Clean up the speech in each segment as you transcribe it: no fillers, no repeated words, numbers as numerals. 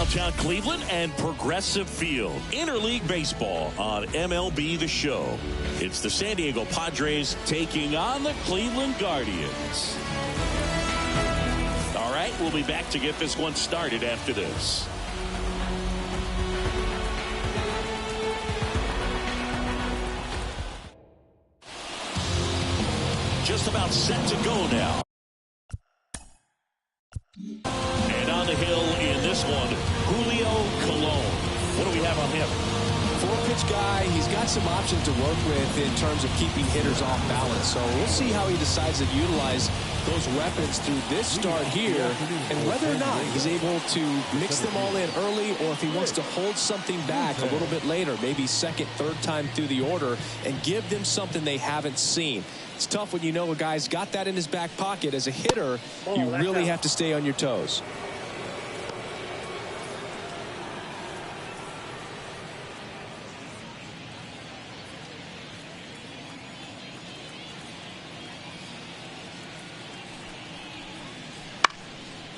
downtown Cleveland and Progressive Field. Interleague Baseball on MLB The Show. It's the San Diego Padres taking on the Cleveland Guardians. All right, we'll be back to get this one started after this. Just about set to go now. And on the hill in this one, Julio Colon. What do we have on him? Four-pitch guy. He's got some options to work with in terms of keeping hitters off balance. So we'll see how he decides to utilize those weapons through this start here and whether or not he's able to mix them all in early or if he wants to hold something back a little bit later, maybe second, third time through the order and give them something they haven't seen. It's tough when you know a guy's got that in his back pocket. As a hitter, you really have to stay on your toes.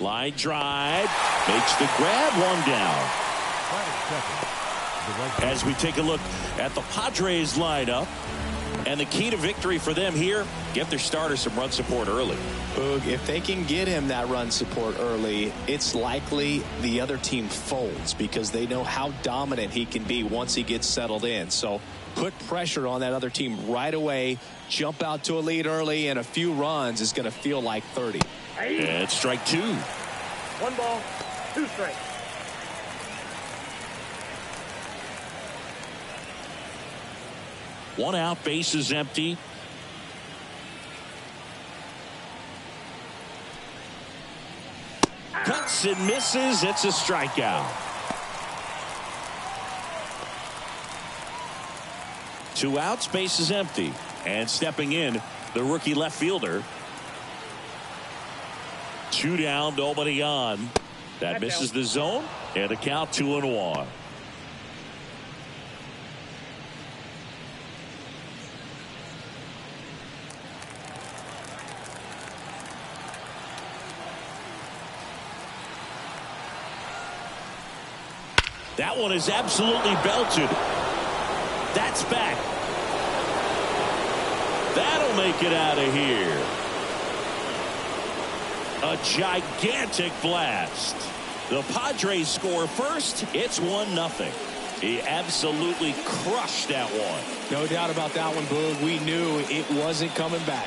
Line drive, makes the grab, one down. As we take a look at the Padres lineup, and the key to victory for them here, get their starter some run support early. Boog, if they can get him that run support early, it's likely the other team folds because they know how dominant he can be once he gets settled in. So put pressure on that other team right away, jump out to a lead early, and a few runs is going to feel like 30. And strike two. 1 ball, 2 strikes. One out, base is empty. Cuts and misses. It's a strikeout. 2 outs, base is empty. And stepping in, the rookie left fielder. 2 down, nobody on. That misses the zone, and a count 2-1. That one is absolutely belted. That's back. That'll make it out of here. A gigantic blast. The Padres score first. It's 1-0. He absolutely crushed that one. No doubt about that one, Boog. We knew it wasn't coming back.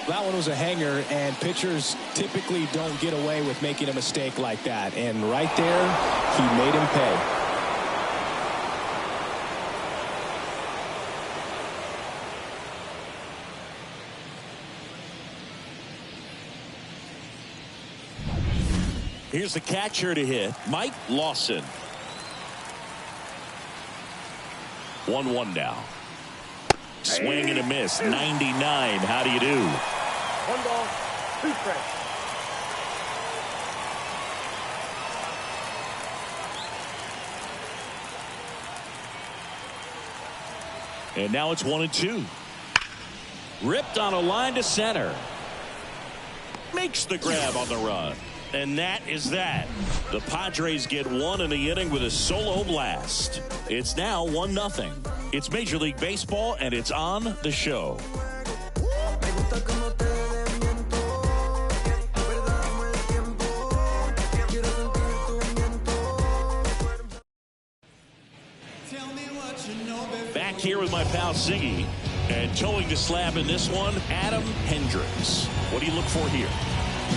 That one was a hanger, and pitchers typically don't get away with making a mistake like that. And right there, he made him pay. Here's the catcher to hit, Mike Lawson. 1-1 now. Swing and a miss. 99. How do you do? 1 ball, 2 strikes. And now it's 1-2. Ripped on a line to center. Makes the grab on the run. And that is that. The Padres get 1 in the inning with a solo blast. It's now 1-0. It's Major League Baseball, and it's on the show. Back here with my pal Siggy, and towing the slab in this one, Adam Hendricks. What do you look for here?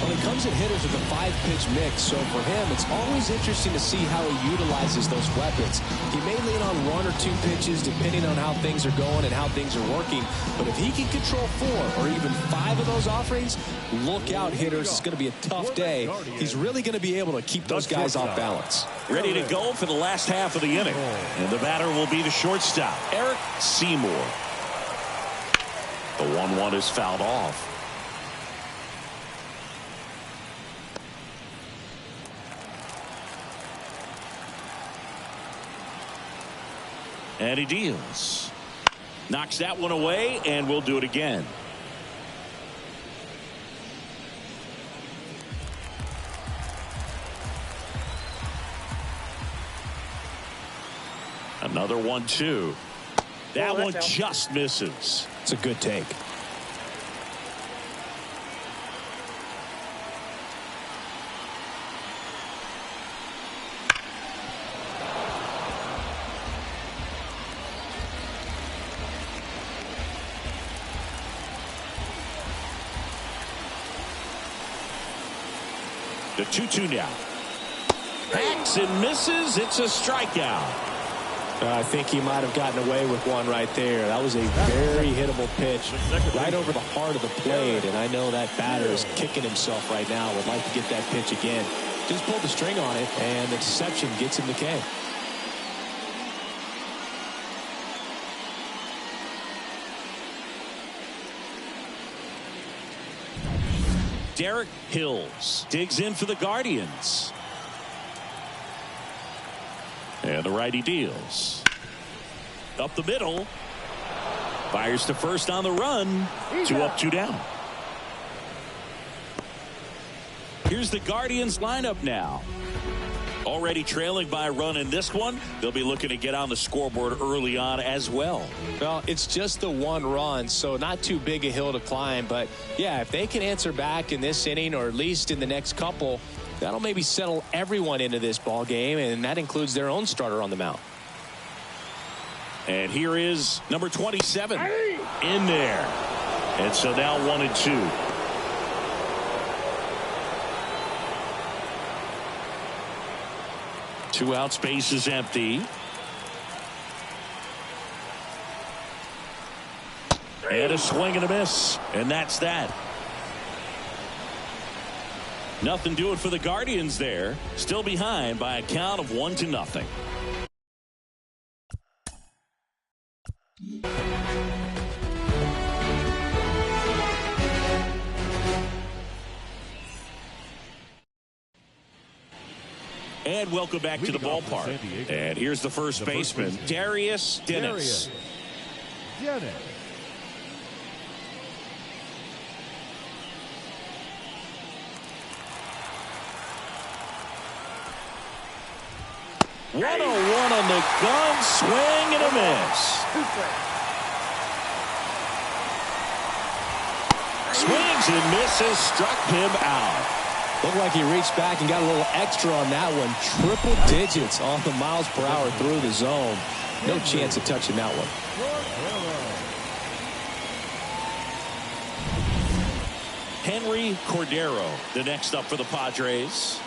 Well, he comes at hitters with a 5-pitch mix, so for him, it's always interesting to see how he utilizes those weapons. He may lean on 1 or 2 pitches depending on how things are going and how things are working, but if he can control 4 or even 5 of those offerings, look out, hitters. It's going to be a tough day. He's really going to be able to keep those guys off balance. Ready to go for the last half of the inning, and the batter will be the shortstop, Eric Seymour. The 1-1 is fouled off. And he deals. Knocks that one away, and we'll do it again. Another 1-2. That one just misses. It's a good take. The 2-2 now. Hacks and misses. It's a strikeout. I think he might have gotten away with one right there. That was a very hittable pitch right over the heart of the plate. And I know that batter is kicking himself right now. Would like to get that pitch again. Just pulled the string on it, and the deception gets him the K. Derek Hills digs in for the Guardians. And the righty deals. Up the middle. Fires to first on the run. 2 up, 2 down. Here's the Guardians lineup now. Already trailing by a run in this one. They'll be looking to get on the scoreboard early on as well. Well, it's just the 1 run, so not too big a hill to climb. But, yeah, if they can answer back in this inning or at least in the next couple, that'll maybe settle everyone into this ball game, and that includes their own starter on the mound. And here is number 27 in there. And so now 1-2. Two out, space is empty. And a swing and a miss. And that's that. Nothing doing for the Guardians there. Still behind by a count of 1-0. And welcome back to the ballpark. And here's the first baseman, Darius Dennis. One on the gun, swing and a miss. Swings and misses, struck him out. Looked like he reached back and got a little extra on that one. Triple digits on the miles per hour through the zone. No chance of touching that one. Henry Cordero, the next up for the Padres.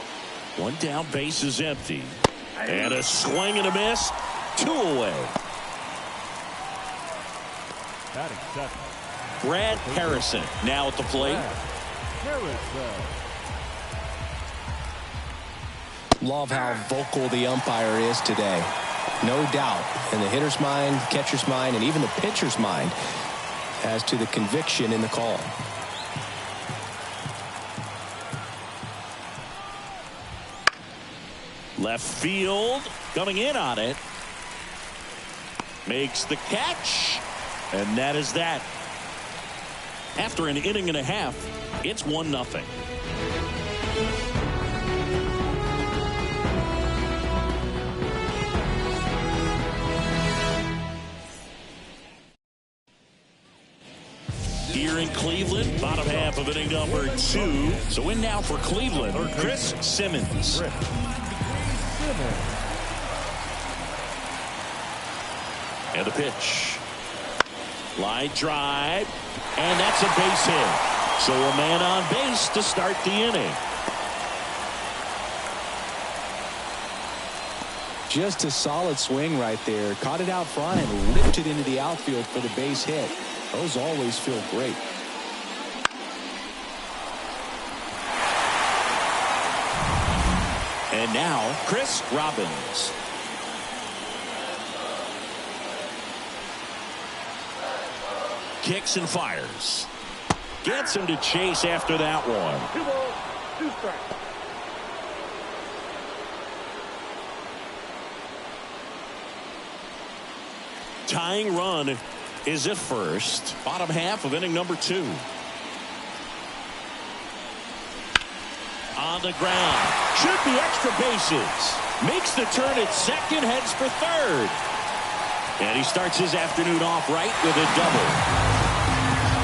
1 down, base is empty. And a swing and a miss. 2 away. Brad Harrison now at the plate. Love how vocal the umpire is today. No doubt in the hitter's mind, catcher's mind, and even the pitcher's mind as to the conviction in the call. Left field, coming in on it. Makes the catch. And that is that. After an inning and a half, it's 1-0. Here in Cleveland, bottom half of inning number 2. So in now for Cleveland, Chris Simmons. And the pitch. Line drive. And that's a base hit. So a man on base to start the inning. Just a solid swing right there. Caught it out front and lifted into the outfield for the base hit. Those always feel great. And now Chris Robbins. Kicks and fires. Gets him to chase after that one. 2 balls, 2 strikes. Tying run is at first. Bottom half of inning number 2. On the ground. Should be extra bases. Makes the turn at second, heads for third. And he starts his afternoon off right with a double.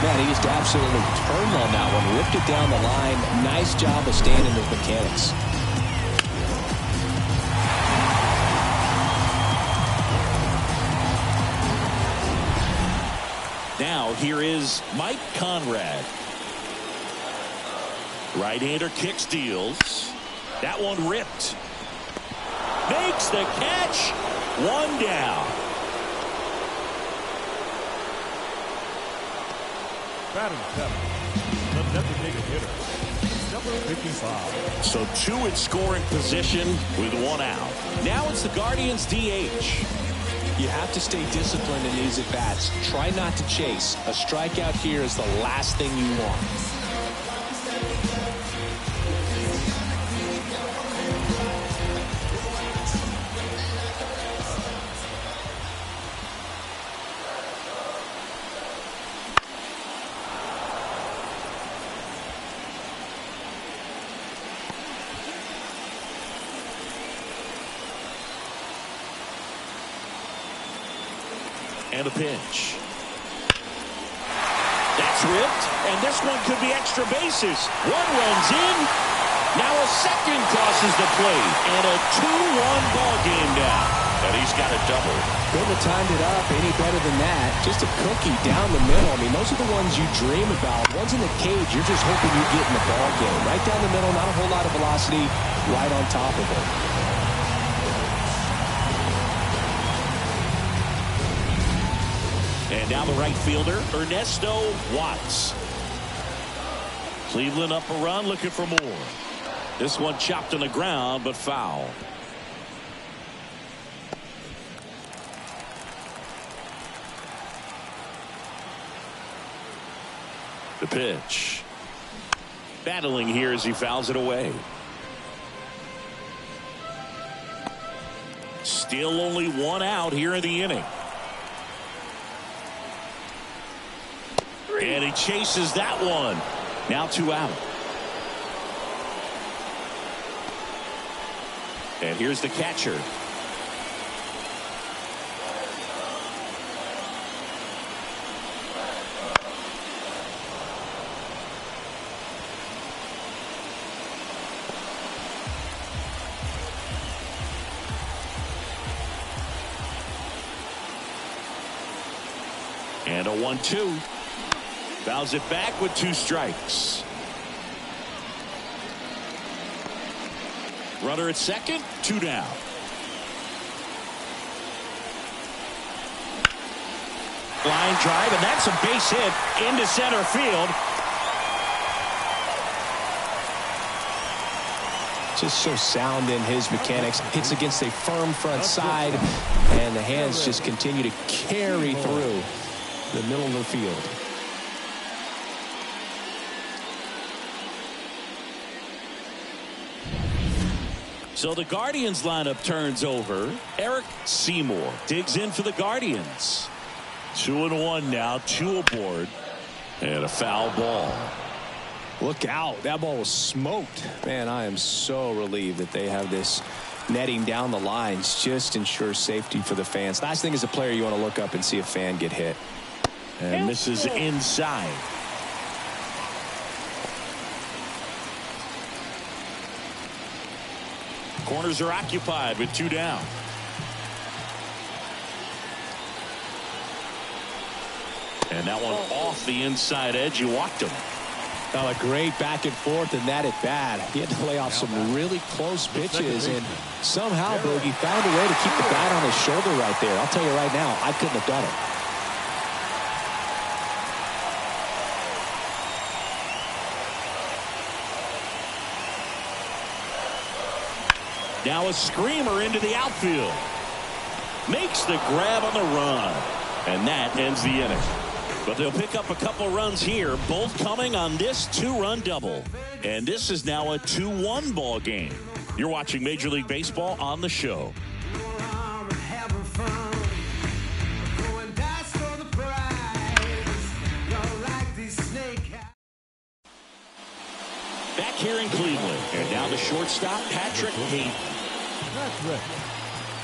Man, he just absolutely turned on that one, ripped it down the line. Nice job of staying in the mechanics. Now here is Mike Conrad. Right-hander kicks, deals. That one ripped. Makes the catch. One down. Batting seven, the designated hitter, number 55. So two in scoring position with one out. Now it's the Guardians DH. You have to stay disciplined in these at-bats. Try not to chase. A strikeout here is the last thing you want. And a pitch. That's ripped, and this one could be extra bases. One runs in. Now a second crosses the plate, and a 2-1 ball game now. And he's got a double. Couldn't have timed it up any better than that. Just a cookie down the middle. I mean, those are the ones you dream about. Ones in the cage, you're just hoping you get in the ball game. Right down the middle, not a whole lot of velocity, right on top of it. And now the right fielder, Ernesto Watts. Cleveland up a run, looking for more. This one chopped on the ground, but foul. The pitch. Battling here as he fouls it away. Still only one out here in the inning. And he chases that one. Now two out. And here's the catcher. And a 1-2. Fouls it back with two strikes. Runner at second, two down. Line drive, and that's a base hit into center field. Just so sound in his mechanics. Hits against a firm front side, and the hands just continue to carry through the middle of the field. So the Guardians lineup turns over. Eric Seymour digs in for the Guardians. 2-1 now, two aboard, and a foul ball. Look out. That ball was smoked. Man, I am so relieved that they have this netting down the lines. Just ensures safety for the fans. Last thing as a player, you want to look up and see a fan get hit. And misses inside. Corners are occupied with two down. And that one off the inside edge. You walked him. Oh, a great back and forth in that at bat. He had to lay off some really close pitches, and somehow Bogey found a way to keep the bat on his shoulder right there. I'll tell you right now, I couldn't have done it. Now a screamer into the outfield. Makes the grab on the run. And that ends the inning. But they'll pick up a couple runs here, both coming on this two-run double. And this is now a 2-1 ball game. You're watching Major League Baseball on the show. Back here in Cleveland. And now the shortstop, Patrick Hayden. Patrick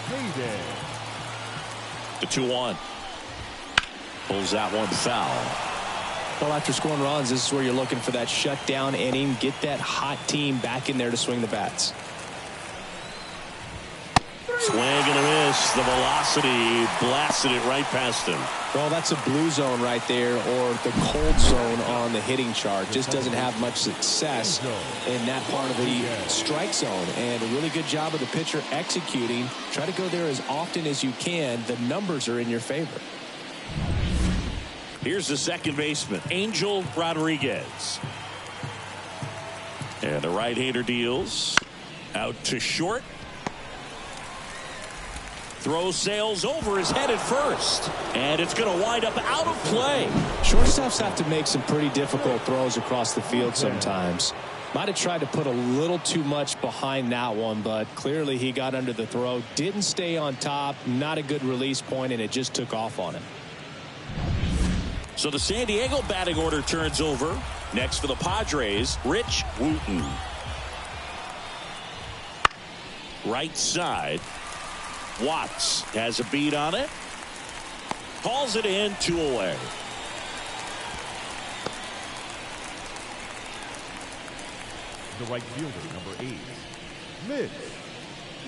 Hayden. The 2-1. Pulls that one foul. Well, after scoring runs, this is where you're looking for that shutdown inning. Get that hot team back in there to swing the bats. Swing and a miss. The velocity blasted it right past him. Well, that's a blue zone right there, or the cold zone on the hitting chart. Just doesn't have much success in that part of the strike zone. And a really good job of the pitcher executing. Try to go there as often as you can. The numbers are in your favor. Here's the second baseman, Angel Rodriguez. And the right-hander deals out to short. Throw sails over his head at first. And it's going to wind up out of play. Shortstops have to make some pretty difficult throws across the field sometimes. Might have tried to put a little too much behind that one, but clearly he got under the throw. Didn't stay on top. Not a good release point, and it just took off on him. So the San Diego batting order turns over. Next for the Padres, Rich Wooten. Right side. Watts has a beat on it. Calls it in, 2 away. The right fielder, number 8, Mitch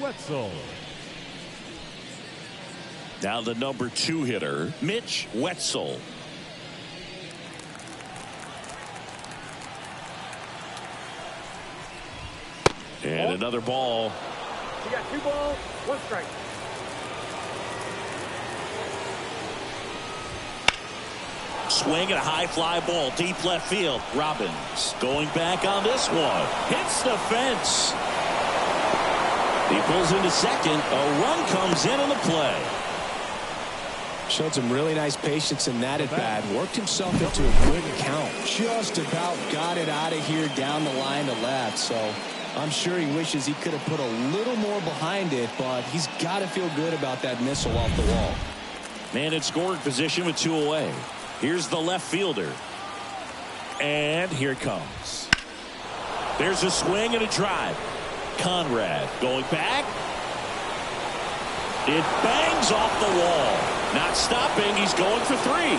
Wetzel. Now the number 2 hitter, Mitch Wetzel. And another ball. You got 2 balls, 1 strike. Swing and a high fly ball deep left field. Robbins going back on this one. Hits the fence. He pulls into second. A run comes in on the play. Showed some really nice patience in that at bat. Worked himself into a good count. Just about got it out of here down the line to left. So I'm sure he wishes he could have put a little more behind it, but he's got to feel good about that missile off the wall. Man in scoring position with 2 away. Here's the left fielder. And here it comes. There's a swing and a drive. Conrad going back. It bangs off the wall. Not stopping. He's going for 3.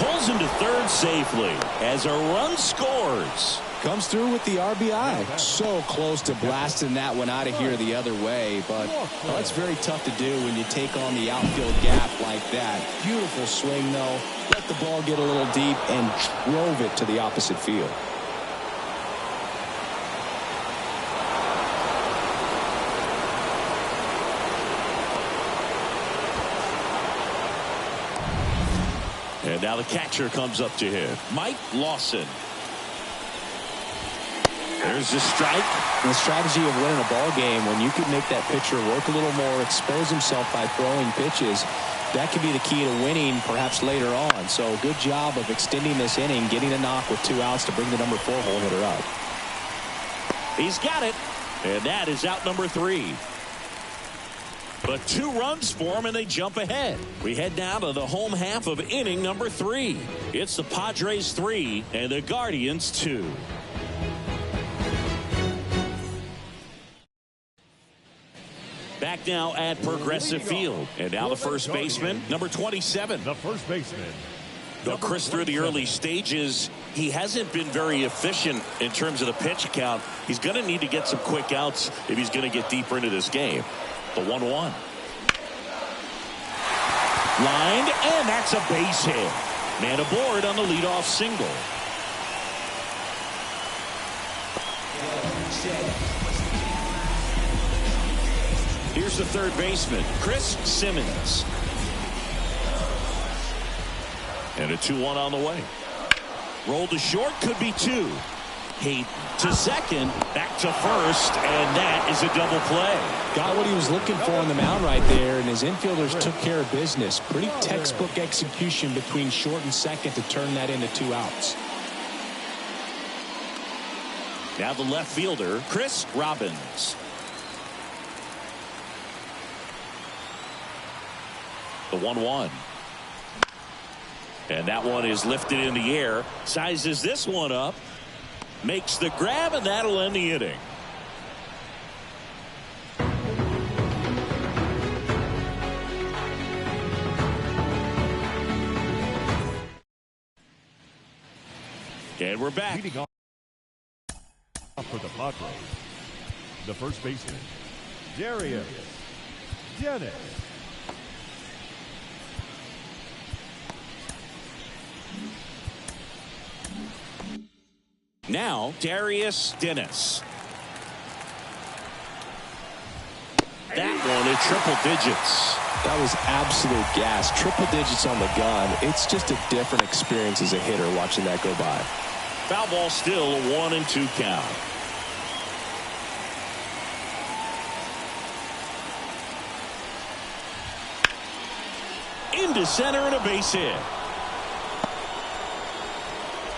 Pulls him to third safely as a run scores. Comes through with the RBI. So close to blasting that one out of here the other way, but that's very tough to do when you take on the outfield gap like that. Beautiful swing, though. Let the ball get a little deep and drove it to the opposite field. And now the catcher comes up to him, Mike Lawson. There's the strike. The strategy of winning a ball game, when you can make that pitcher work a little more, expose himself by throwing pitches, that could be the key to winning perhaps later on. So good job of extending this inning, getting a knock with 2 outs to bring the number 4 hole hitter up. He's got it. And that is out number 3. But 2 runs for him and they jump ahead. We head down to the home half of inning number 3. It's the Padres 3 and the Guardians 2. Back now at Progressive Field. And now the first baseman, number 27. The first baseman. Though Chris, through the early stages, he hasn't been very efficient in terms of the pitch count. He's going to need to get some quick outs if he's going to get deeper into this game. The 1-1. Lined, and that's a base hit. Man aboard on the leadoff single. Here's the third baseman, Chris Simmons. And a 2-1 on the way. Roll to short, could be 2. Hayden to second, back to first, and that is a double play. Got what he was looking for on the mound right there, and his infielders took care of business. Pretty textbook execution between short and second to turn that into 2 outs. Now the left fielder, Chris Robbins. The 1-1. And that one is lifted in the air. Sizes this one up. Makes the grab, and that'll end the inning. And we're back. Leading off for the Padres, the first baseman, Darius Dennis. Now, Darius Dennis. That one at triple digits. That was absolute gas. Triple digits on the gun. It's just a different experience as a hitter watching that go by. Foul ball still, a 1-2 count. Into center and a base hit.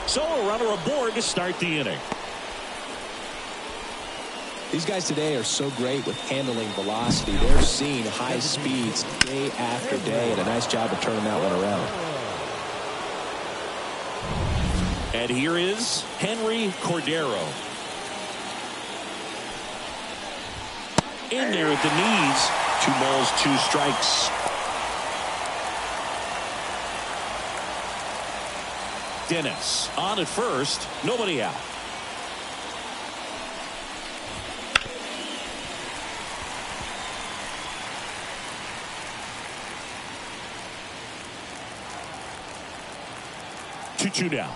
So a runner aboard to start the inning. These guys today are so great with handling velocity. They're seeing high speeds day after day, and a nice job of turning that one around. And here is Henry Cordero. In there at the knees. 2 balls, 2 strikes. Dennis on at first, nobody out. Two down.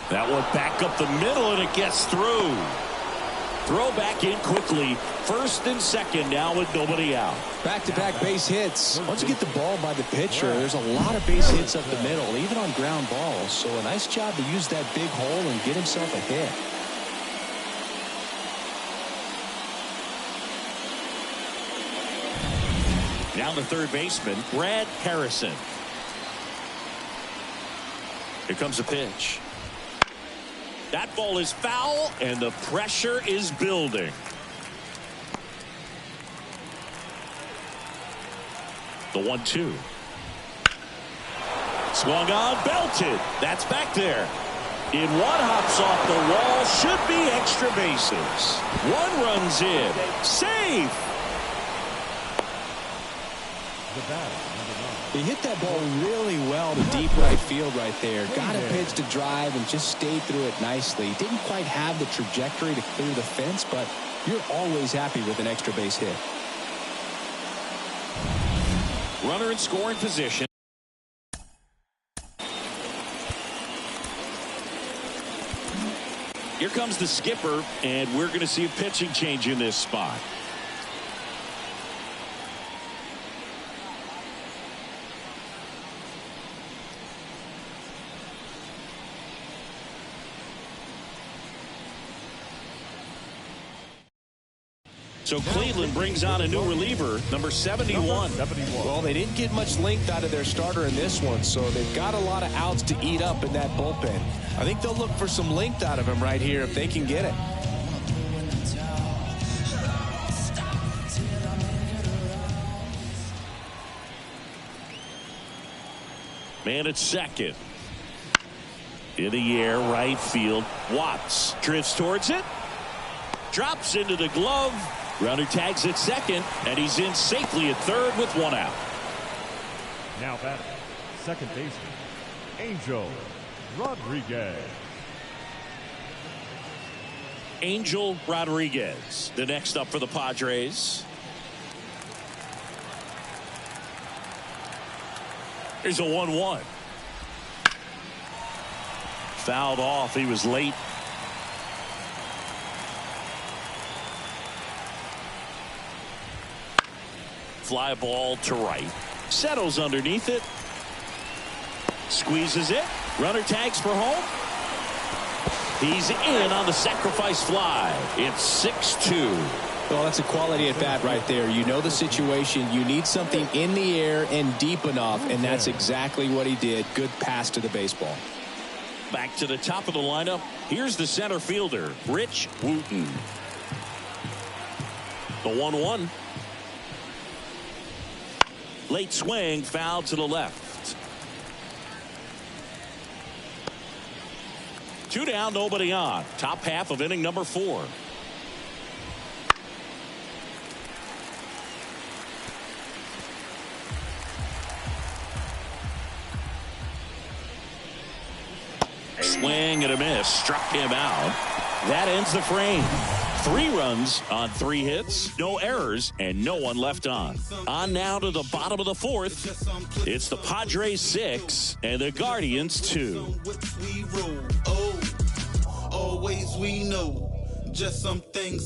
That one back up the middle, and it gets through. Throw back in quickly. First and second now with nobody out. Back-to-back base hits. Once you get the ball by the pitcher, there's a lot of base hits up the middle, even on ground balls. So a nice job to use that big hole and get himself a hit. Now the third baseman, Brad Harrison. Here comes a pitch. That ball is foul, and the pressure is building. The 1-2. Swung on, belted. That's back there. In one, hops off the wall. Should be extra bases. One runs in. Safe. The batter, number 9. He hit that ball really well to deep right field right there. Got a pitch to drive and just stayed through it nicely. Didn't quite have the trajectory to clear the fence, but you're always happy with an extra base hit. Runner in scoring position. Here comes the skipper, and we're going to see a pitching change in this spot. So Cleveland brings on a new reliever, number 71. Well, they didn't get much length out of their starter in this one, so they've got a lot of outs to eat up in that bullpen. I think they'll look for some length out of him right here if they can get it. Man at second. In the air, right field. Watts drifts towards it. Drops into the glove. Runner tags at second, and he's in safely at third with 1 out. Now batting, second baseman, Angel Rodriguez. Angel Rodriguez, the next up for the Padres. Here's a 1-1. Fouled off. He was late. Fly ball to right. Settles underneath it. Squeezes it. Runner tags for home. He's in on the sacrifice fly. It's 6-2. Well, that's a quality at bat right there. You know the situation. You need something in the air and deep enough, and that's exactly what he did. Good pass to the baseball. Back to the top of the lineup. Here's the center fielder, Rich Wooten. The 1-1. Late swing, foul to the left. 2 down, nobody on. Top half of inning number 4. swing and a miss. Struck him out. That ends the frame. 3 runs on 3 hits, no errors, and no one left on. On now to the bottom of the 4th. It's the Padres 6 and the Guardians 2. Always we know just something.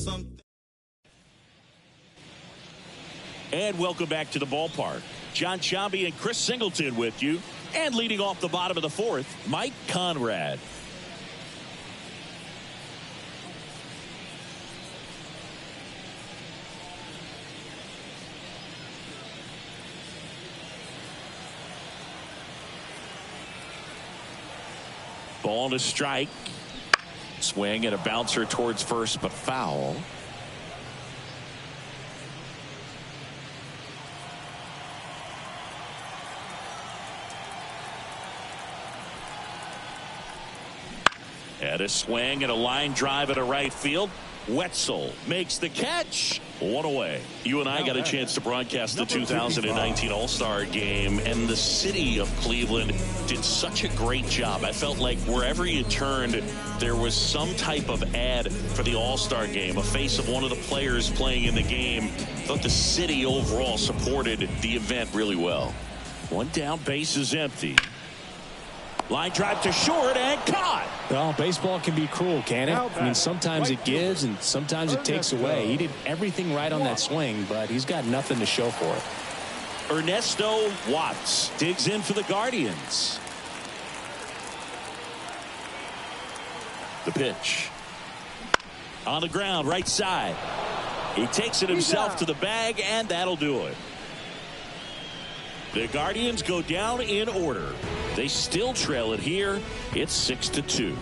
And welcome back to the ballpark. John Sciambi and Chris Singleton with you. And leading off the bottom of the 4th, Mike Conrad. Ball to strike. Swing and a bouncer towards first, but foul. And a swing and a line drive at a right field. Wetzel makes the catch. 1 away. You and I got a chance to broadcast the 2019 All-Star Game, and the city of Cleveland did such a great job. I felt like wherever you turned, there was some type of ad for the All-Star Game, a face of one of the players playing in the game. I thought the city overall supported the event really well. 1 down, base is empty. Line drive to short and caught. Well, baseball can be cruel, can it? I mean, sometimes it gives and sometimes it takes away. He did everything right on that swing, but he's got nothing to show for it. Ernesto Watts digs in for the Guardians. The pitch. On the ground, right side. He takes it himself to the bag, and that'll do it. The Guardians go down in order. They still trail it here. It's 6-2.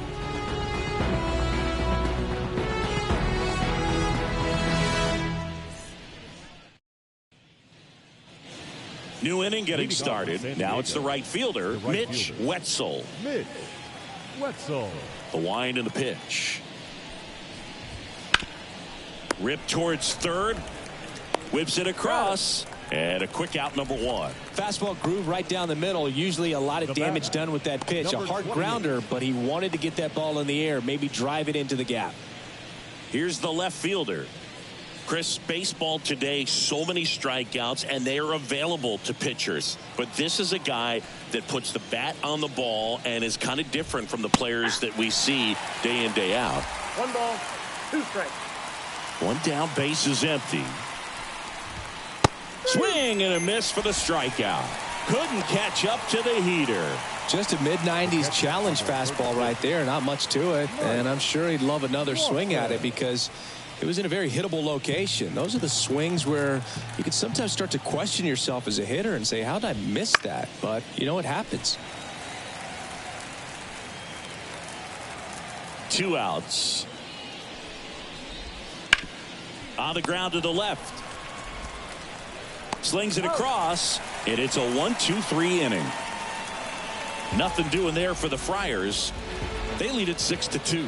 New inning getting started. Now it's the right fielder, Mitch Wetzel. Mitch Wetzel. The wind and the pitch. Rip towards third. Whips it across. And a quick out, number 1. Fastball groove right down the middle. Usually a lot of damage done with that pitch. A hard grounder, but he wanted to get that ball in the air, maybe drive it into the gap. Here's the left fielder. Chris, baseball today, so many strikeouts, and they are available to pitchers. But this is a guy that puts the bat on the ball and is kind of different from the players that we see day in, day out. 1 ball, 2 strikes. 1 down, base is empty. Swing and a miss for the strikeout. Couldn't catch up to the heater. Just a mid-90s challenge fastball right there. Not much to it. And I'm sure he'd love another swing at it because it was in a very hittable location. Those are the swings where you can sometimes start to question yourself as a hitter and say, how did I miss that? But, you know, it happens. 2 outs. On the ground to the left. Slings it across, and it's a 1-2-3 inning. Nothing doing there for the Friars. They lead it 6-2.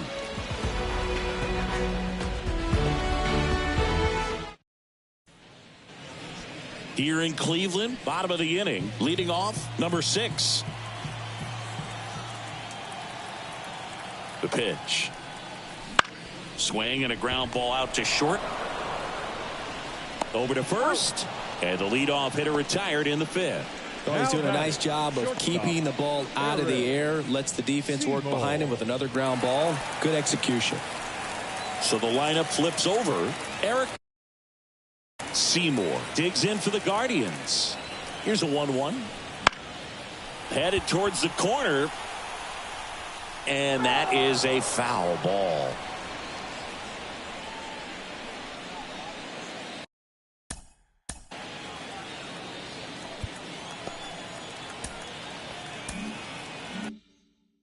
Here in Cleveland, bottom of the inning, leading off, number 6. The pitch. Swing and a ground ball out to short. Over to first. And the leadoff hitter retired in the 5th. Well, he's doing a nice job of keeping the ball out of the air. Lets the defense work behind him with another ground ball. Good execution. So the lineup flips over. Eric Seymour digs in for the Guardians. Here's a 1-1. Headed towards the corner. And that is a foul ball.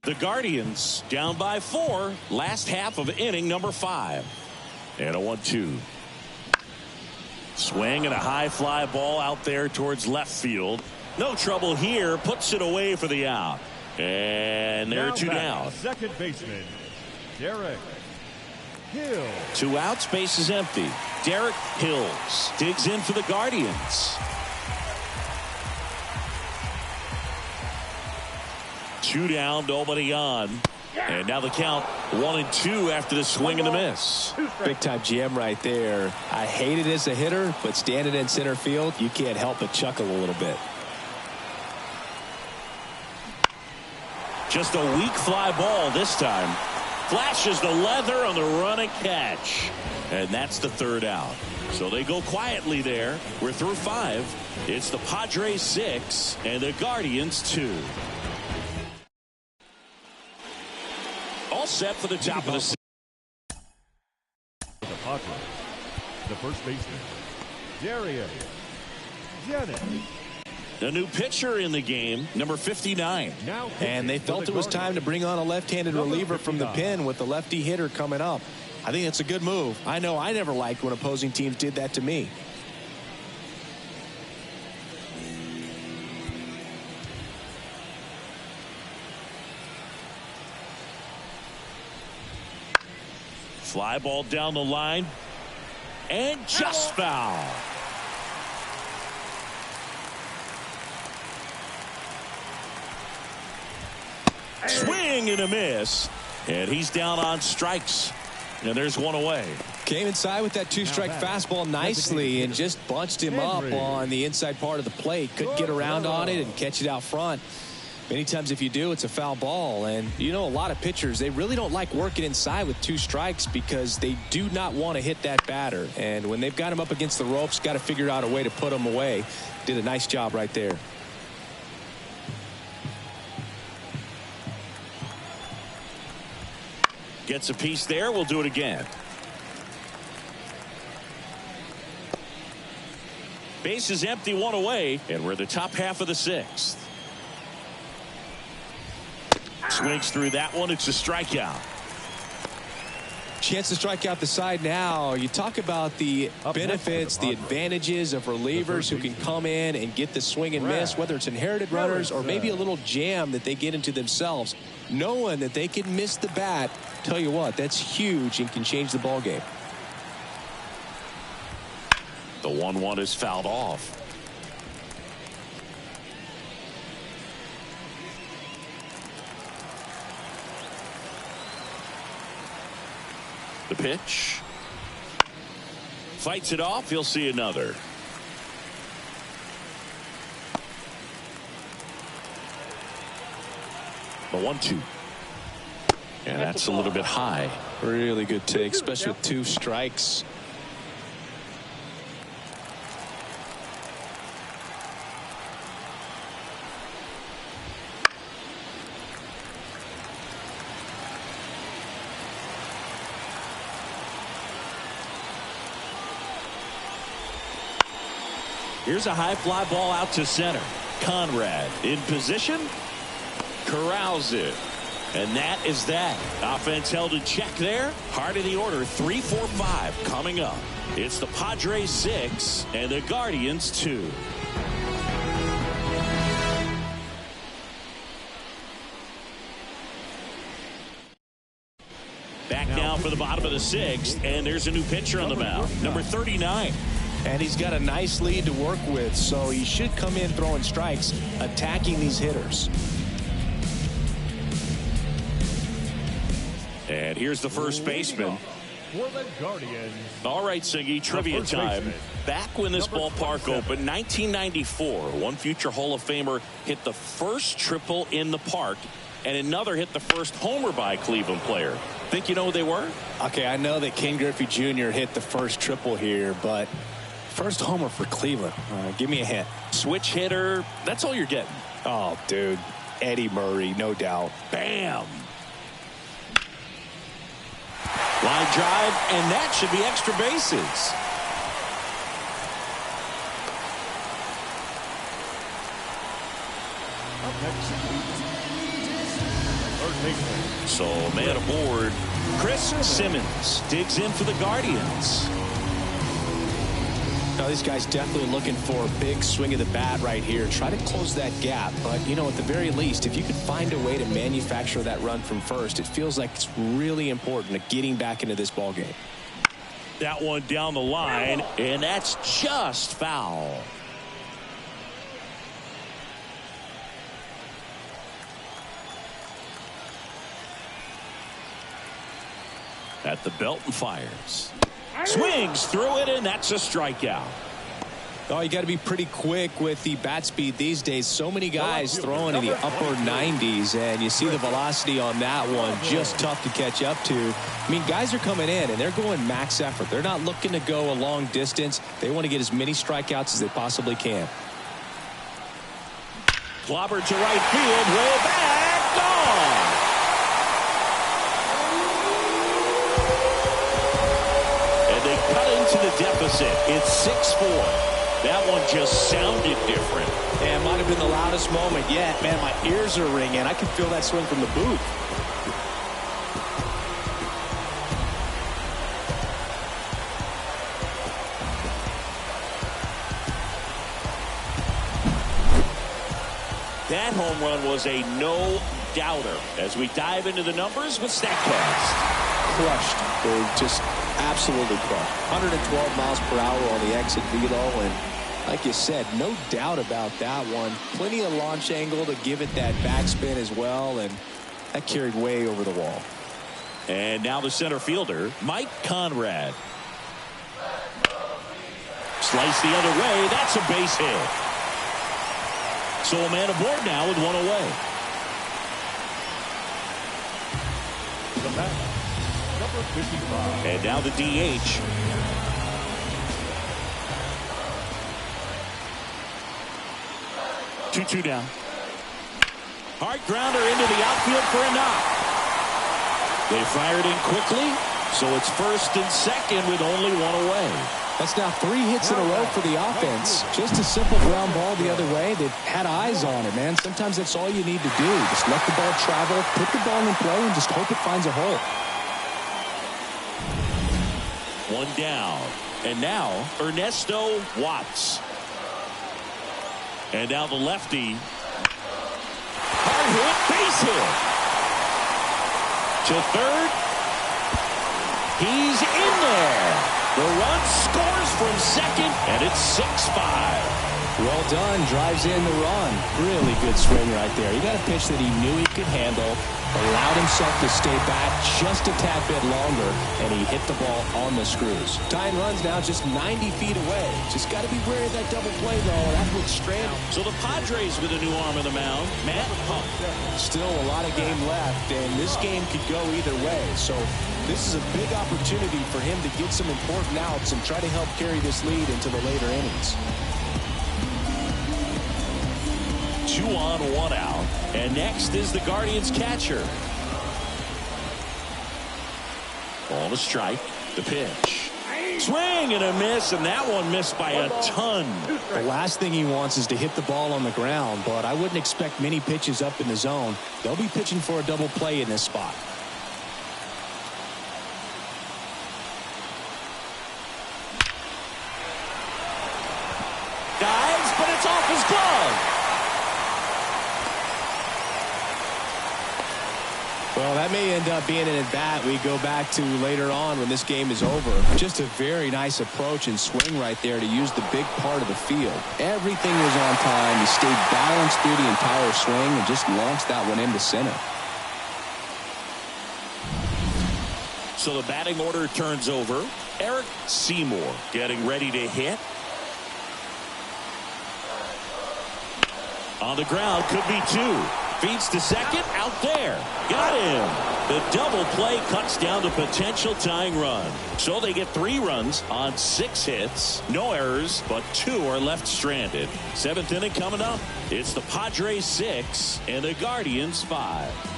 The Guardians down by 4. Last half of inning number 5. And a 1-2. Swing and a high fly ball out there towards left field. No trouble here. Puts it away for the out. And there are 2 down. Second baseman, Derek Hill. 2 outs, base is empty. Derek Hills digs in for the Guardians. 2 down, nobody on. And now the count 1-2 after the swing and the miss. Big time GM right there. I hate it as a hitter, but standing in center field, you can't help but chuckle a little bit. Just a weak fly ball this time. Flashes the leather on the run and catch. And that's the third out. So they go quietly there. We're through 5. It's the Padres 6 and the Guardians 2. All set for the top of the Padres, the first baseman, Darius Jennings. The new pitcher in the game, number 59. And they felt it was time to bring on a left-handed reliever from the pen with the lefty hitter coming up. I think it's a good move. I know I never liked when opposing teams did that to me. Fly ball down the line. And just foul. Swing and a miss. And he's down on strikes. And there's one away. Came inside with that two-strike fastball nicely and just bunched him up on the inside part of the plate. Couldn't get around on it and catch it out front. Many times if you do, it's a foul ball. And you know, a lot of pitchers, they really don't like working inside with 2 strikes because they do not want to hit that batter. And when they've got him up against the ropes, got to figure out a way to put him away. Did a nice job right there. Gets a piece there. We'll do it again. Base is empty, 1 away, and we're the top half of the 6th. Swings through that one. It's a strikeout. Chance to strike out the side now. You talk about the benefits, the advantages of relievers who can come in and get the swing and miss, whether it's inherited runners or maybe a little jam that they get into themselves. Knowing that they can miss the bat, tell you what, that's huge and can change the ball game. The 1-1 is fouled off. The pitch. Fights it off. He'll see another. The 1-2. And that's a little bit high. Really good take, especially with 2 strikes. Here's a high fly ball out to center. Conrad in position. Corrals it. And that is that. Offense held in check there. Heart of the order, 3-4-5 coming up. It's the Padres 6 and the Guardians 2. Back now for the bottom of the 6th, and there's a new pitcher on the mound, number 39. And he's got a nice lead to work with, so he should come in throwing strikes, attacking these hitters. And here's the first baseman. For the Guardians. All right, Singy, trivia time. Back when this ballpark opened, 1994, one future Hall of Famer hit the first triple in the park, and another hit the first homer by a Cleveland player. Think you know who they were? Okay, I know that Ken Griffey Jr. hit the first triple here, but first homer for Cleveland. Give me a hint. Switch hitter. That's all you're getting. Oh, dude. Eddie Murray, no doubt. Bam. Line drive, and that should be extra bases. So man aboard, Chris Simmons digs in for the Guardians. Now these guys definitely looking for a big swing of the bat right here. Try to close that gap, but you know, at the very least, if you could find a way to manufacture that run from first, it feels like it's really important to getting back into this ball game. That one down the line, and that's just foul. At the belt and fires. Swings through it, and that's a strikeout. Oh, you got to be pretty quick with the bat speed these days. So many guys throwing in the upper 90s, and you see the velocity on that one. Just tough to catch up to. I mean, guys are coming in, and they're going max effort. They're not looking to go a long distance. They want to get as many strikeouts as they possibly can. Clobbered to right field, way back, gone. And they cut into the deficit. It's 6-4. That one just sounded different. Yeah, it might have been the loudest moment yet. Man, my ears are ringing. I can feel that swing from the booth. That home run was a no-doubter. As we dive into the numbers with StatCast. Crushed. They're just absolutely crushed. 112 miles per hour on the exit velo, and like you said, no doubt about that one. Plenty of launch angle to give it that backspin as well, and that carried way over the wall. And now the center fielder, Mike Conrad. Slice the other way. That's a base hit. So a man aboard now with one away. The batter, number 55. And now the DH. Two down. Hard grounder into the outfield for a knock. They fired in quickly, so it's first and second with only one away. That's now 3 hits in a row for the offense. Just a simple ground ball the other way. They've had eyes on it, man. Sometimes that's all you need to do. Just let the ball travel, put the ball in play, and just hope it finds a hole. One down. And now Ernesto Watts. And now the lefty. Hard hit, base hit. To third. He's in there. The run scores from second, and it's 6-5. Well done. Drives in the run. Really good swing right there. He got a pitch that he knew he could handle. Allowed himself to stay back just a tad bit longer, and he hit the ball on the screws. Tying runs now just 90 feet away. Just got to be wary of that double play, though. That would strand. So the Padres with a new arm in the mound, Matt Hunt. Still a lot of game left, and this game could go either way. So this is a big opportunity for him to get some important outs and try to help carry this lead into the later innings. 2 on, 1 out. And next is the Guardians catcher. On a strike. The pitch. Swing and a miss, and that one missed by a ton. The last thing he wants is to hit the ball on the ground, but I wouldn't expect many pitches up in the zone. They'll be pitching for a double play in this spot. Dives, but it's off his glove. Well, that may end up being an at-bat we go back to later on when this game is over. Just a very nice approach and swing right there to use the big part of the field. Everything was on time. He stayed balanced through the entire swing and just launched that one into center. So the batting order turns over. Eric Seymour getting ready to hit. On the ground, could be 2. Feeds to second, out there. Got him. The double play cuts down the potential tying run. So they get 3 runs on 6 hits. No errors, but 2 are left stranded. 7th inning coming up. It's the Padres 6 and the Guardians 5.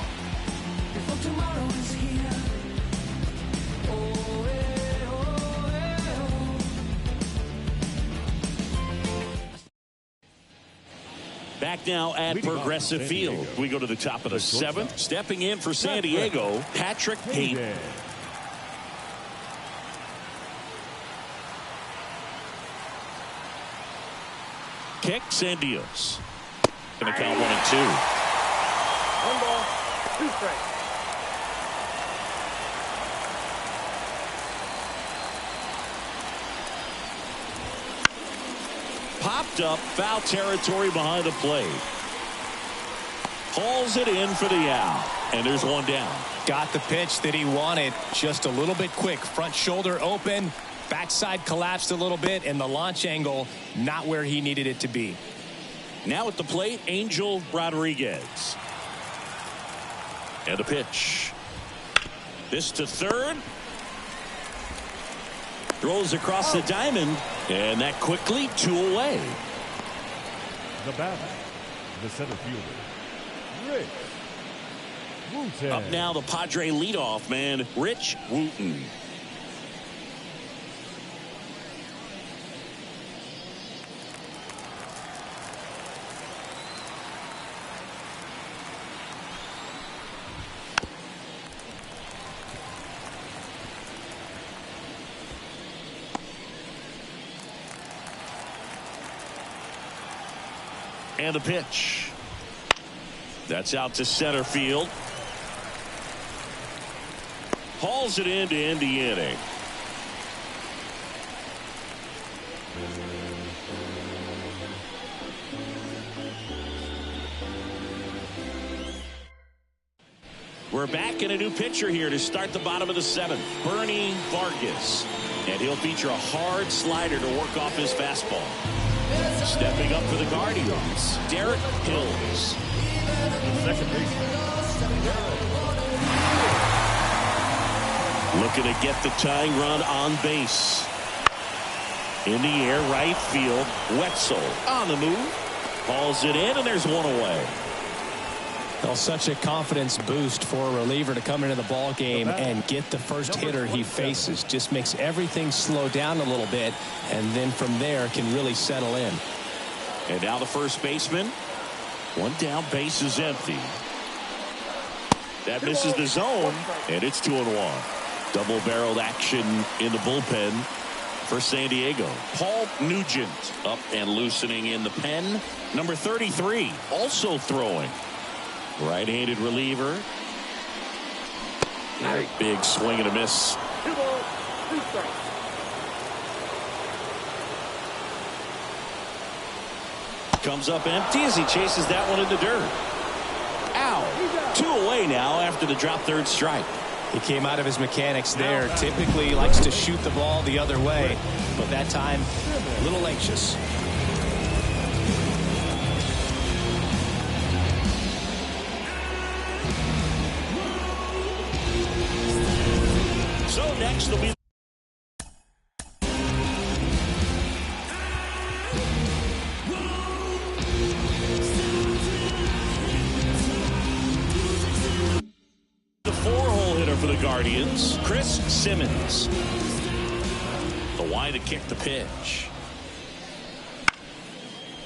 Back now at Progressive Field. We go to the top of the 7th. Stepping in for San Diego, Patrick Payton. Kicks and deals. Going to count 1 and 2. 1 ball, 2 strikes. Popped up, foul territory behind the plate. Hauls it in for the out. And there's 1 down. Got the pitch that he wanted, just a little bit quick. Front shoulder open, backside collapsed a little bit, and the launch angle not where he needed it to be. Now at the plate, Angel Rodriguez. And the pitch. This to third. Throws across the diamond, and that quickly 2 away. The batter, the center fielder, Rich Wooten. Up now, the Padre leadoff man, Rich Wooten. And the pitch. That's out to center field. Hauls it in to end the inning. We're back in a new pitcher here to start the bottom of the 7th. Bernie Vargas. And he'll feature a hard slider to work off his fastball. Stepping up for the Guardians, Derek Hills. Second baseman, looking to get the tying run on base. In the air, right field. Wetzel on the move. Hauls it in, and there's 1 away. Well, such a confidence boost for a reliever to come into the ball game and get the first hitter he faces. Just makes everything slow down a little bit, and then from there can really settle in. And now the first baseman. 1 down, base is empty. That misses the zone, and it's 2-1. Double-barreled action in the bullpen for San Diego. Paul Nugent up and loosening in the pen. Number 33 also throwing. Right-handed reliever. Big swing and a miss. 2 balls, 2 strikes. Comes up empty as he chases that one in the dirt. Ow. 2 away now after the drop third strike. He came out of his mechanics there. Typically likes to shoot the ball the other way, but that time a little anxious. So next will be the 4-hole hitter for the Guardians, Chris Simmons. The wide to kick the pitch.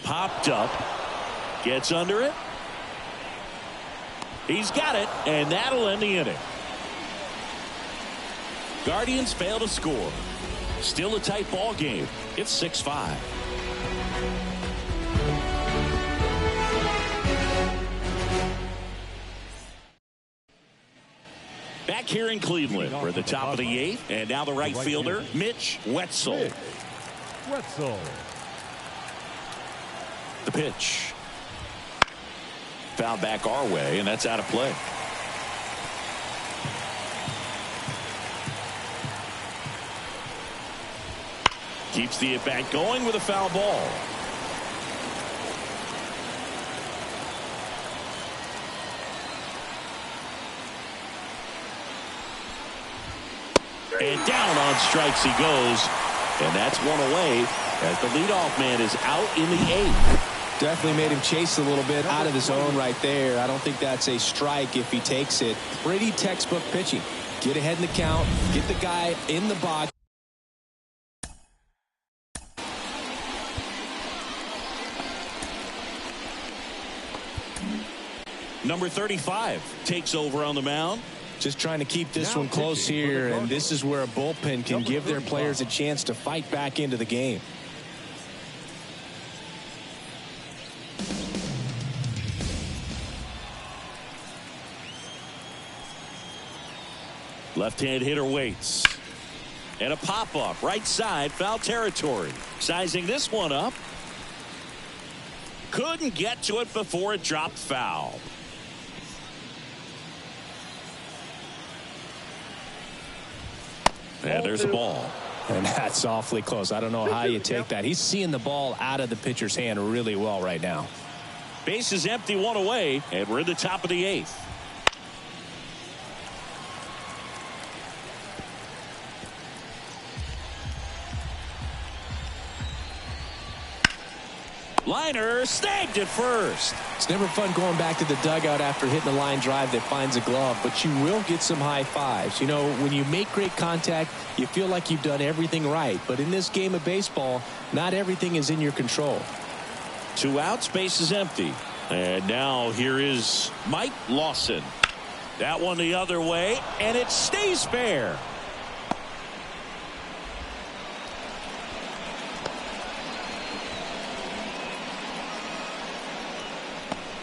Popped up. Gets under it. He's got it, and that'll end the inning. Guardians fail to score. Still a tight ball game. It's 6-5. Back here in Cleveland, we're at the top of the 8th, and now the right fielder, Mitch Wetzel. Wetzel. The pitch. Foul back our way, and that's out of play. Keeps the at-bat going with a foul ball. And down on strikes he goes. And that's 1 away as the leadoff man is out in the 8th. Definitely made him chase a little bit out of his zone right there. I don't think that's a strike if he takes it. Pretty textbook pitching. Get ahead in the count. Get the guy in the box. Number 35 takes over on the mound. Just trying to keep this one close here, and this is where a bullpen can give their players a chance to fight back into the game. Left-hand hitter waits. And a pop-up right side, foul territory. Sizing this one up. Couldn't get to it before it dropped foul. And there's the ball. And that's awfully close. I don't know how you take that. He's seeing the ball out of the pitcher's hand really well right now. Base is empty, one away, and we're in the top of the 8th. Liner snagged at first. It's never fun going back to the dugout after hitting a line drive that finds a glove, but you will get some high fives. You know, when you make great contact, you feel like you've done everything right. But in this game of baseball, not everything is in your control. 2 outs, base is empty. And now here is Mike Lawson. That one the other way, and it stays fair.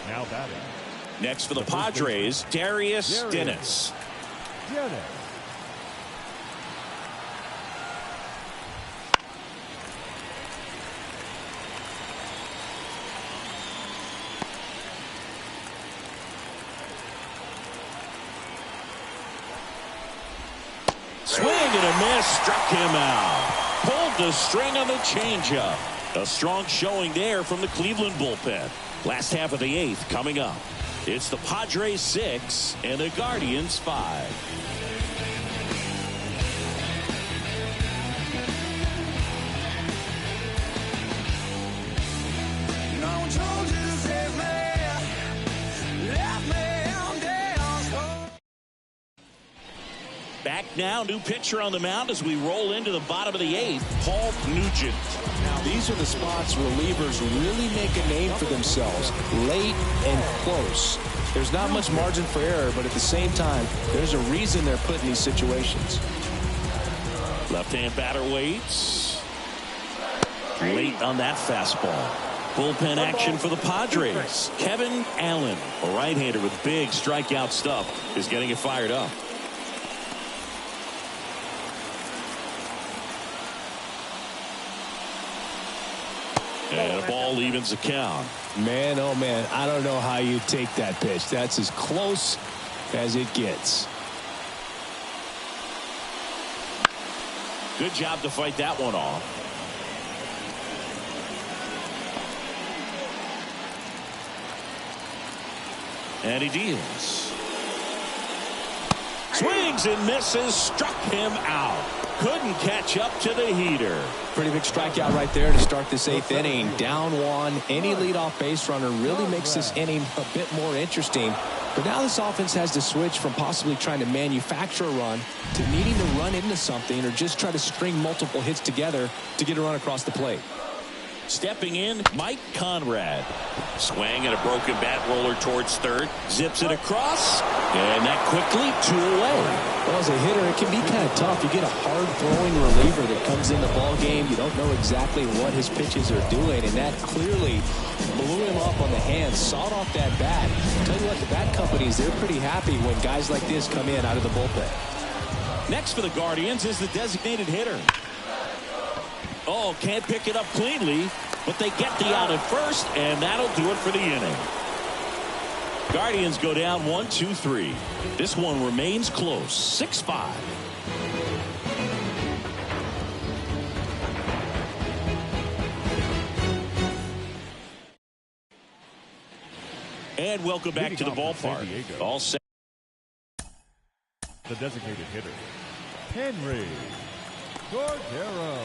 Now batting. Next for the Padres, Darius Dennis. Swing and a miss, struck him out. Pulled the string on the changeup. A strong showing there from the Cleveland bullpen. Last half of the 8th coming up. It's the Padres 6 and the Guardians 5. Back now, new pitcher on the mound as we roll into the bottom of the 8th, Paul Nugent. Now, these are the spots relievers really make a name for themselves, late and close. There's not much margin for error, but at the same time, there's a reason they're put in these situations. Left-hand batter waits. Late on that fastball. Bullpen action for the Padres. Kevin Allen, a right-hander with big strikeout stuff, is getting it fired up. And a ball evens the count. Man, oh man, I don't know how you take that pitch. That's as close as it gets. Good job to fight that one off. And he deals. Swings and misses, struck him out. Couldn't catch up to the heater. Pretty big strikeout right there to start this 8th inning. Down 1. Any leadoff base runner really makes this inning a bit more interesting. But now this offense has to switch from possibly trying to manufacture a run to needing to run into something or just try to string multiple hits together to get a run across the plate. Stepping in, Mike Conrad. Swang and a broken bat roller towards third. Zips it across. And that quickly 2 away. Well, as a hitter, it can be kind of tough. You get a hard-throwing reliever that comes in the ball game. You don't know exactly what his pitches are doing, and that clearly blew him up on the hands, sawed off that bat. Tell you what, the bat companies, they're pretty happy when guys like this come in out of the bullpen. Next for the Guardians is the designated hitter. Oh, can't pick it up cleanly, but they get the out at first, and that'll do it for the inning. Guardians go down 1-2-3. This one remains close, 6-5. And welcome back to the ballpark. All set. The designated hitter, Henry Cordero.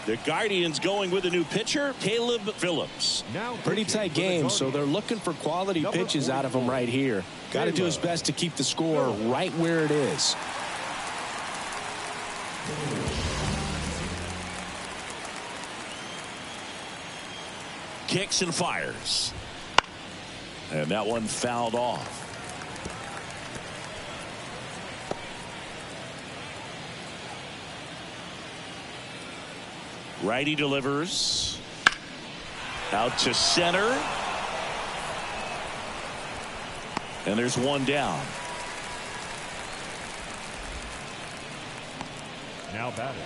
The Guardians going with a new pitcher, Caleb Phillips. Pretty tight game, so they're looking for quality pitches out of him right here. Got to do his best to keep the score right where it is. Kicks and fires. And that one fouled off. Righty delivers. Out to center. And there's one down. Now batting,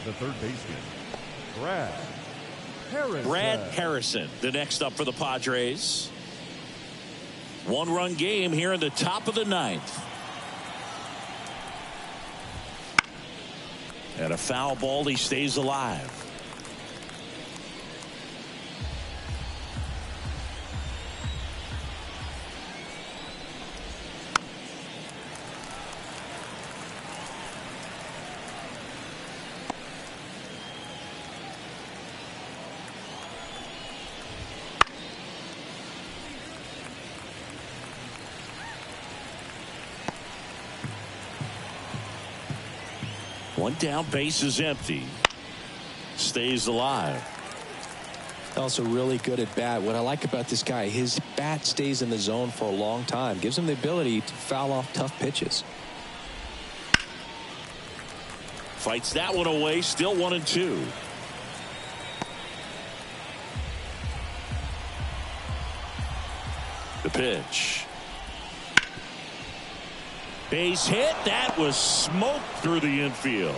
the third baseman, Brad Harrison, the next up for the Padres. One-run game here in the top of the ninth. And a foul ball. He stays alive. One down, base is empty. Stays alive. Also really good at bat. What I like about this guy, his bat stays in the zone for a long time. Gives him the ability to foul off tough pitches. Fights that one away. Still 1-2. The pitch. Base hit. That was smoke through the infield.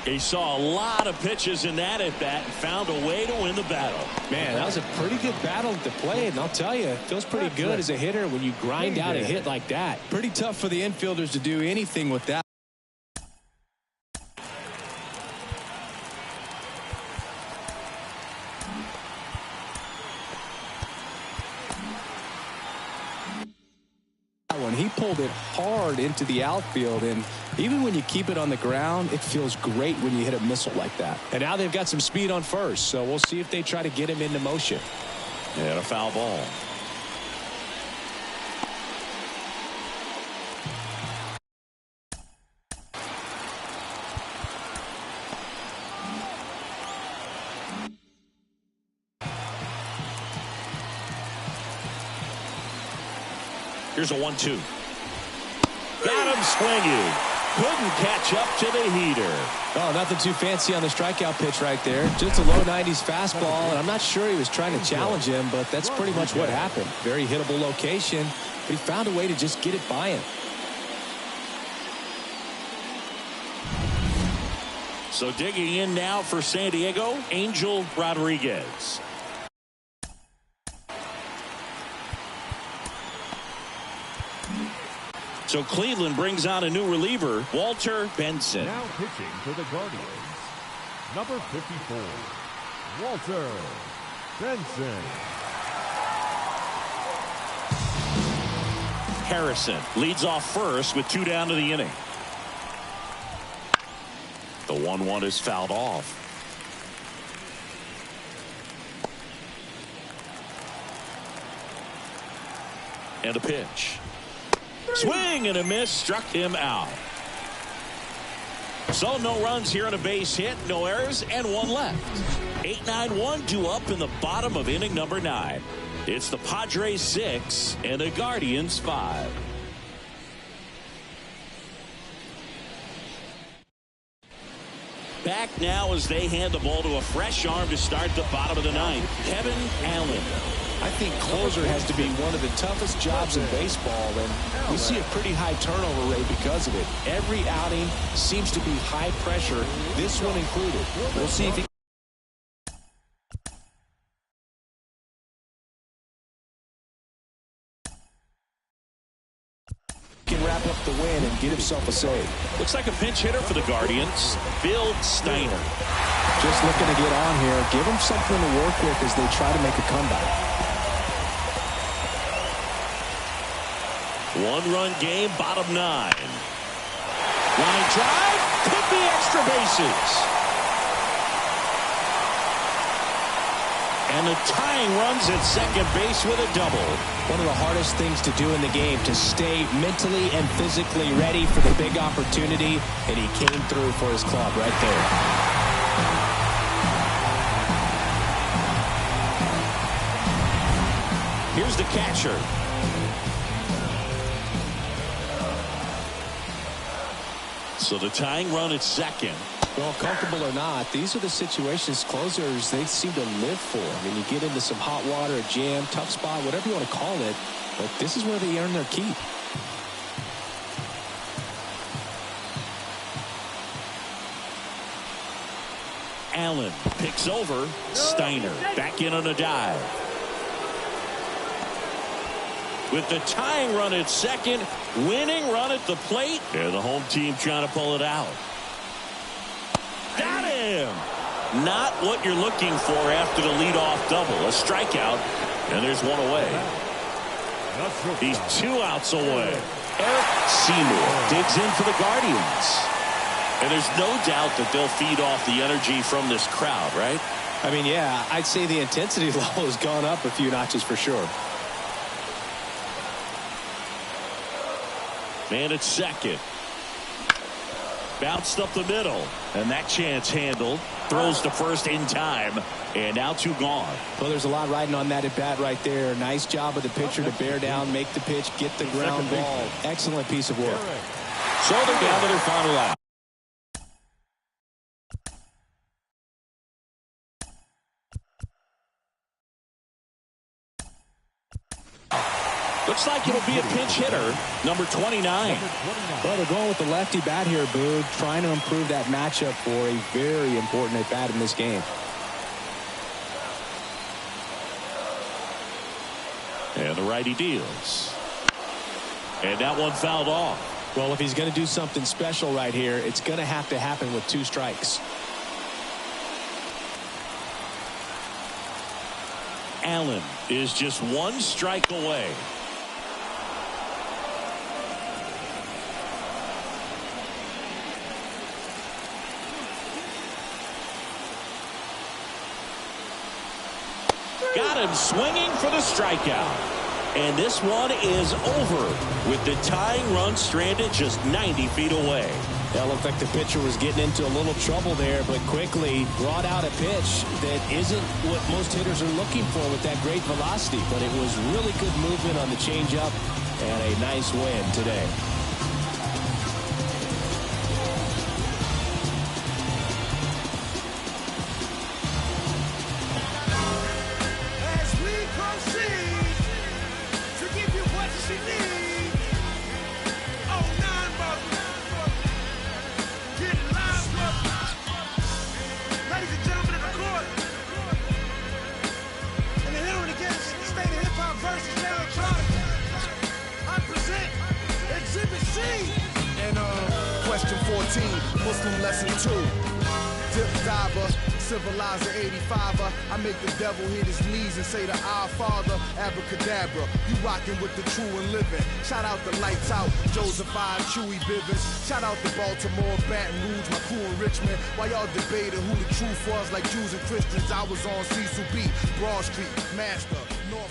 He saw a lot of pitches in that at bat and found a way to win the battle. Man, that was a pretty good battle to play, and I'll tell you, it feels pretty good as a hitter when you grind out a hit like that. Pretty tough for the infielders to do anything with that. When he pulled it hard into the outfield, and even when you keep it on the ground, it feels great when you hit a missile like that. And now they've got some speed on first, so we'll see if they try to get him into motion. And a foul ball. Here's a 1-2. Got him swinging. Couldn't catch up to the heater. Oh, nothing too fancy on the strikeout pitch right there. Just a low 90s fastball, and I'm not sure he was trying to challenge him, but that's pretty much what happened. Very hittable location, but he found a way to just get it by him. So digging in now for San Diego, Angel Rodriguez. So Cleveland brings on a new reliever, Walter Benson. Now pitching for the Guardians, number 54, Walter Benson. Harrison leads off first with 2 down to the inning. The 1-1 is fouled off. And a pitch. Swing and a miss, struck him out. So no runs here on a base hit, no errors, and 1 left. 8-9-1 due up in the bottom of inning number 9. It's the Padres 6 and the Guardians 5. Back now as they hand the ball to a fresh arm to start the bottom of the 9th, Kevin Allen. I think closer has to be one of the toughest jobs in baseball, and we see a pretty high turnover rate because of it. Every outing seems to be high pressure, this one included. We'll see if he can wrap up the win and get himself a save. Looks like a pinch hitter for the Guardians, Bill Steiner. Just looking to get on here, give him something to work with as they try to make a comeback. 1-run game, bottom 9. Line drive, could be extra bases. And the tying runs at second base with a double. One of the hardest things to do in the game, to stay mentally and physically ready for the big opportunity, and he came through for his club right there. Here's the catcher. So the tying run at second. Well, comfortable or not, these are the situations closers they seem to live for. I mean, you get into some hot water, a jam, tough spot, whatever you want to call it, but this is where they earn their keep. Allen picks over Steiner. Back in on a dive. with the tying run at second, winning run at the plate, and the home team trying to pull it out. Got him! Not what you're looking for after the leadoff double. A strikeout, and there's one away. He's 2 outs away. Eric Seymour digs in for the Guardians. And there's no doubt that they'll feed off the energy from this crowd, right? I mean, yeah, I'd say the intensity level has gone up a few notches for sure. Man at second. Bounced up the middle. And that chance handled. Throws to first in time. And now 2 gone. Well, there's a lot riding on that at bat right there. Nice job of the pitcher to bear down, make the pitch, get the ground ball. Excellent piece of work. So they're down to their final out. Looks like it'll be a pinch hitter, number 29. Well, they're going with the lefty bat here, Boog, trying to improve that matchup for a very important at bat in this game. And the righty deals. And that one fouled off. Well, if he's going to do something special right here, it's going to have to happen with 2 strikes. Allen is just 1 strike away. Got him swinging for the strikeout. And this one is over with the tying run stranded just 90 feet away. It looked like the pitcher was getting into a little trouble there, but quickly brought out a pitch that isn't what most hitters are looking for with that great velocity. But it was really good movement on the changeup and a nice win today. Question 14, Muslim lesson 2. Dip diver, civilizer 85er. I make the devil hit his knees and say to our Father, abracadabra. You rockin' with the true and living. Shout out the Lights Out, Joseph I, Chewy Bivens. Shout out the Baltimore, Baton Rouge, my crew in Richmond. While y'all debated who the truth was, like Jews and Christians, I was on Cecil B, Broad Street, Master, North.